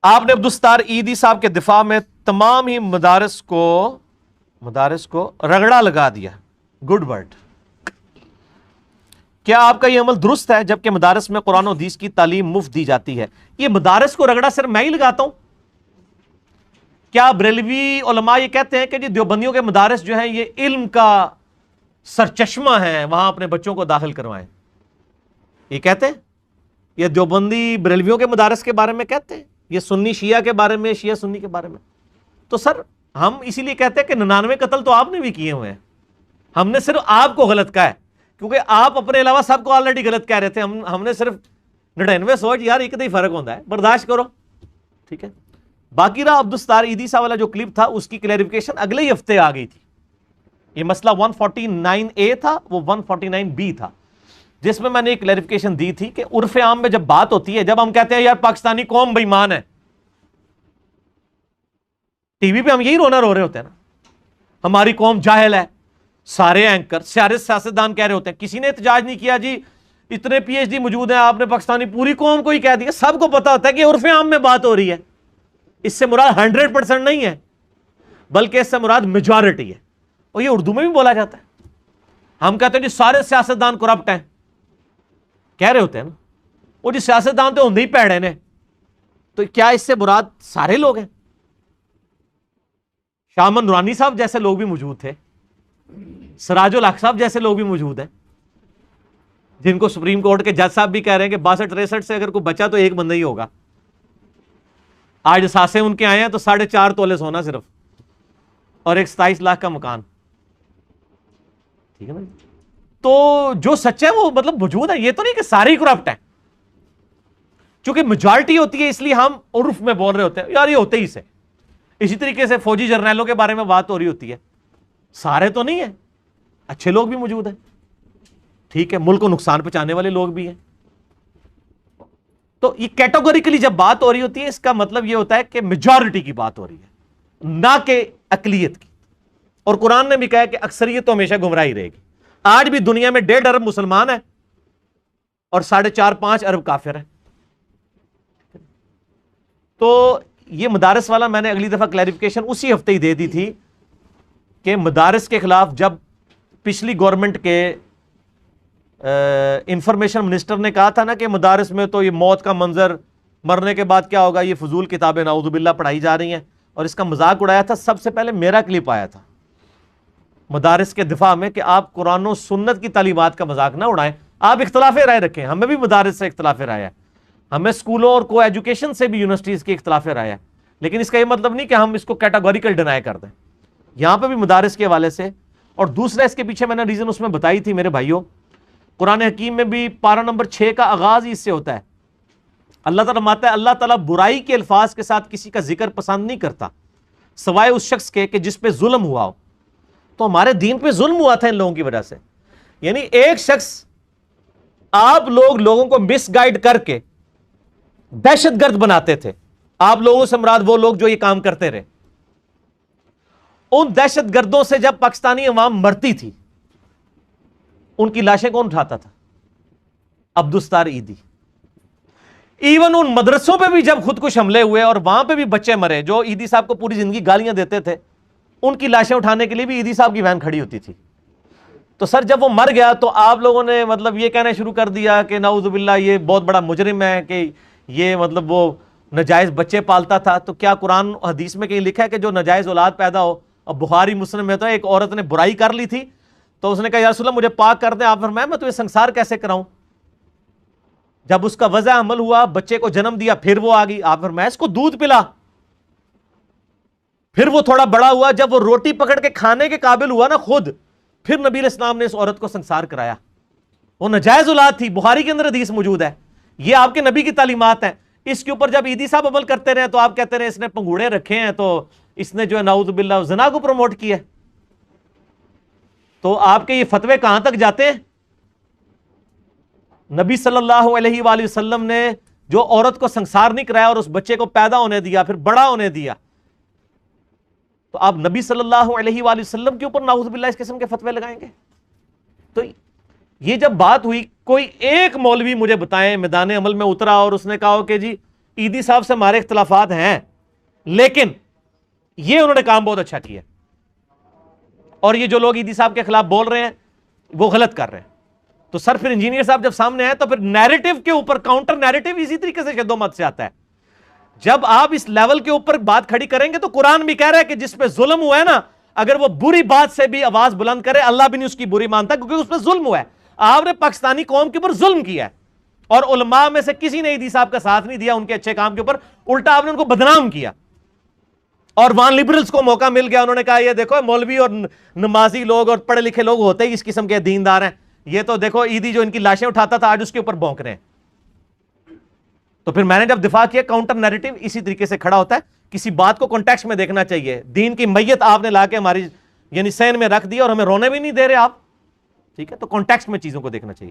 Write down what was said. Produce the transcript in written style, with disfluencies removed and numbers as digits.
آپ نے عبدالستار عیدی صاحب کے دفاع میں تمام ہی مدارس کو رگڑا لگا دیا. Good word. کیا آپ کا یہ عمل درست ہے جبکہ مدارس میں قرآن و حدیث کی تعلیم مفت دی جاتی ہے؟ یہ مدارس کو رگڑا صرف میں ہی لگاتا ہوں؟ کیا بریلوی علماء یہ کہتے ہیں کہ جی دیوبندیوں کے مدارس جو ہیں یہ علم کا سرچشمہ ہیں، وہاں اپنے بچوں کو داخل کروائیں؟ یہ کہتے ہیں؟ یہ دیوبندی بریلویوں کے مدارس کے بارے میں کہتے ہیں؟ یہ سنی شیعہ کے بارے میں، شیعہ سنی کے بارے میں؟ تو سر ہم اسی لیے کہتے ہیں کہ 99 قتل تو آپ نے بھی کیے ہوئے ہیں، ہم نے صرف آپ کو غلط کہا ہے کیونکہ آپ اپنے علاوہ سب کو آلریڈی غلط کہہ رہے تھے. ہم نے صرف 99 سوچ یار ایک ہی فرق ہوتا ہے، برداشت کرو. ٹھیک ہے. باقی رہا عبدالستار عیدی صاحب والا جو کلپ تھا اس کی کلیریفیکیشن اگلے ہی ہفتے آ گئی تھی. یہ مسئلہ 149A تھا، وہ 149B تھا، جس میں نے ایک کلیریفیکیشن دی تھی کہ عرف عام میں جب بات ہوتی ہے، جب ہم کہتے ہیں یار پاکستانی قوم بے ایمان ہے، ٹی وی پہ ہم یہی رونا رو رہے ہوتے ہیں نا، ہماری قوم جاہل ہے. سارے اینکر، سارے سیاستدان کہہ رہے ہوتے ہیں، کسی نے احتجاج نہیں کیا جی اتنے پی ایچ ڈی موجود ہیں، آپ نے پاکستانی پوری قوم کو ہی کہہ دیا. سب کو پتا ہوتا ہے کہ عرف عام میں بات ہو رہی ہے، اس سے مراد 100% نہیں ہے بلکہ اس سے مراد میجورٹی ہے. اور یہ اردو میں بھی بولا جاتا ہے. ہم کہتے ہیں جی سارے سیاستدان کرپٹ ہیں، کہہ رہے ہوتے ہیں نا، وہ جی سیاستدان تو ہوں ہی پیڑے نے، تو کیا اس سے مراد سارے لوگ ہیں؟ شاہ احمد نورانی صاحب جیسے لوگ بھی موجود تھے، سراج الحق صاحب جیسے لوگ بھی موجود ہیں، جن کو سپریم کورٹ کے جج صاحب بھی کہہ رہے ہیں کہ 62-63 سے اگر کوئی بچا تو ایک بندہ ہی ہوگا. آج اثاثے ان کے آئے ہیں تو 4.5 تولے سونا صرف، اور ایک 27 لاکھ کا مکان. ٹھیک ہے نا. تو جو سچ ہے وہ مطلب موجود ہے، یہ تو نہیں کہ ساری کرپٹ ہیں. چونکہ میجورٹی ہوتی ہے اس لیے ہم عرف میں بول رہے ہوتے ہیں یار یہ ہوتے ہی سے. اسی طریقے سے فوجی جرنیلوں کے بارے میں بات ہو رہی ہوتی ہے، سارے تو نہیں ہیں، اچھے لوگ بھی موجود ہیں. ٹھیک ہے. ملک کو نقصان پہنچانے والے لوگ بھی ہیں. تو یہ کیٹیگوریکلی جب بات ہو رہی ہوتی ہے اس کا مطلب یہ ہوتا ہے کہ میجورٹی کی بات ہو رہی ہے، نہ کہ اقلیت کی. اور قرآن نے بھی کہا کہ اکثریت تو ہمیشہ گمراہی رہے گی. آج بھی دنیا میں 1.5 ارب مسلمان ہیں اور 4.5-5 ارب کافر ہیں. تو یہ مدارس والا میں نے اگلی دفعہ کلیریفیکیشن اسی ہفتے ہی دے دی تھی کہ مدارس کے خلاف جب پچھلی گورنمنٹ کے انفارمیشن منسٹر نے کہا تھا نا کہ مدارس میں تو یہ موت کا منظر، مرنے کے بعد کیا ہوگا، یہ فضول کتابیں نعوذ باللہ پڑھائی جا رہی ہیں، اور اس کا مذاق اڑایا تھا، سب سے پہلے میرا کلپ آیا تھا مدارس کے دفاع میں کہ آپ قرآن و سنت کی تعلیمات کا مذاق نہ اڑائیں. آپ اختلاف رائے رکھیں، ہمیں بھی مدارس سے اختلاف رائے ہے، ہمیں اسکولوں اور کو ایجوکیشن سے بھی یونیورسٹیز کی اختلاف رائے ہے، لیکن اس کا یہ مطلب نہیں کہ ہم اس کو کیٹاگوریکل ڈینائی کر دیں. یہاں پہ بھی مدارس کے حوالے سے. اور دوسرا اس کے پیچھے میں نے ریزن اس میں بتائی تھی میرے بھائیوں، قرآن حکیم میں بھی پارہ نمبر 6 کا آغاز ہی اس سے ہوتا ہے. اللہ تعالیٰ فرماتا ہے اللہ تعالیٰ برائی کے الفاظ کے ساتھ کسی کا ذکر پسند نہیں کرتا سوائے اس شخص کے کہ جس پہ ظلم ہوا ہو. تو ہمارے دین پہ ظلم ہوا تھا ان لوگوں کی وجہ سے. یعنی ایک شخص، آپ لوگوں کو مس گائیڈ کر کے دہشت گرد بناتے تھے. آپ لوگوں سے مراد وہ لوگ جو یہ کام کرتے رہے. ان دہشت گردوں سے جب پاکستانی عوام مرتی تھی ان کی لاشیں کون اٹھاتا تھا؟ عبدالستار عیدی. ایون ان مدرسوں پہ بھی جب خودکش حملے ہوئے اور وہاں پہ بھی بچے مرے جو عیدی صاحب کو پوری زندگی گالیاں دیتے تھے، ان کی لاشیں اٹھانے کے لیے بھی عیدی صاحب کی وین کھڑی ہوتی تھی. تو سر جب وہ مر گیا تو آپ لوگوں نے مطلب یہ کہنا شروع کر دیا کہ نعوذ باللہ یہ بہت بڑا مجرم ہے، کہ یہ مطلب وہ ناجائز بچے پالتا تھا. تو کیا قرآن حدیث میں کہیں لکھا ہے کہ جو ناجائز اولاد پیدا ہو؟ اور بخاری مسلم میں تو ایک عورت نے برائی کر لی تھی تو اس نے کہا یا رسول اللہ مجھے پاک کر دیں. آپ فرمایا میں تمہیں سنسار کیسے کراؤں؟ جب اس کا وضع عمل ہوا، بچے کو جنم دیا، پھر وہ آ گئی. آپ فرمایا اس کو دودھ پلا. پھر وہ تھوڑا بڑا ہوا، جب وہ روٹی پکڑ کے کھانے کے قابل ہوا نا خود، پھر نبی علیہ السلام نے اس عورت کو سنسار کرایا. وہ ناجائز اولاد تھی، بخاری کے اندر حدیث موجود ہے، یہ آپ کے نبی کی تعلیمات ہیں. اس کے اوپر جب عیدی صاحب عمل کرتے رہے تو آپ کہتے رہے اس نے پنگوڑے رکھے ہیں، تو اس نے جو ہے نعوذ باللہ زنا کو پروموٹ کیا. تو آپ کے یہ فتوے کہاں تک جاتے ہیں؟ نبی صلی اللہ علیہ وآلہ وسلم نے جو عورت کو سنسار نہیں کرایا اور اس بچے کو پیدا ہونے دیا، پھر بڑا ہونے دیا، تو آپ نبی صلی اللہ علیہ وآلہ وسلم کے اوپر نعوذ باللہ اس قسم کے فتوے لگائیں گے؟ تو یہ جب بات ہوئی، کوئی ایک مولوی مجھے بتائیں میدان عمل میں اترا اور اس نے کہا کہ جی عیدی صاحب سے ہمارے اختلافات ہیں، لیکن یہ انہوں نے کام بہت اچھا کیا، اور یہ جو لوگ عیدی صاحب کے خلاف بول رہے ہیں وہ غلط کر رہے ہیں۔ تو سر پھر انجینئر صاحب جب سامنے آئے تو پھر نیریٹو کے اوپر کاؤنٹر نیریٹو اسی طریقے سے شد و مت سے آتا ہے۔ جب آپ اس لیول کے اوپر بات کھڑی کریں گے تو قرآن بھی کہہ رہا ہے کہ جس پہ ظلم ہوا ہے نا، اگر وہ بری بات سے بھی آواز بلند کرے اللہ بھی نہیں اس کی بری مانتا، کیونکہ اس پہ ظلم ہوا ہے۔ آپ نے پاکستانی قوم کے اوپر ظلم کیا ہے، اور علماء میں سے کسی نے عیدی صاحب کا ساتھ نہیں دیا ان کے اچھے کام کے اوپر، الٹا آپ نے ان کو بدنام کیا۔ اور وہاں لبرلز کو موقع مل گیا، انہوں نے کہا یہ دیکھو مولوی اور نمازی لوگ اور پڑھے لکھے لوگ ہوتے ہی اس قسم کے دیندار ہیں، یہ تو دیکھو عیدی جو ان کی لاشیں اٹھاتا تھا آج اس کے اوپر بھونک رہے ہیں۔ تو پھر میں نے جب دفاع کیا، کاؤنٹر نیریٹو اسی طریقے سے کھڑا ہوتا ہے، کسی بات کو کانٹیکسٹ میں دیکھنا چاہیے۔ دین کی میت آپ نے لا کے ہماری یعنی سین میں رکھ دی اور ہمیں رونے بھی نہیں دے رہے آپ، ٹھیک ہے، تو کانٹیکسٹ میں چیزوں کو دیکھنا چاہیے۔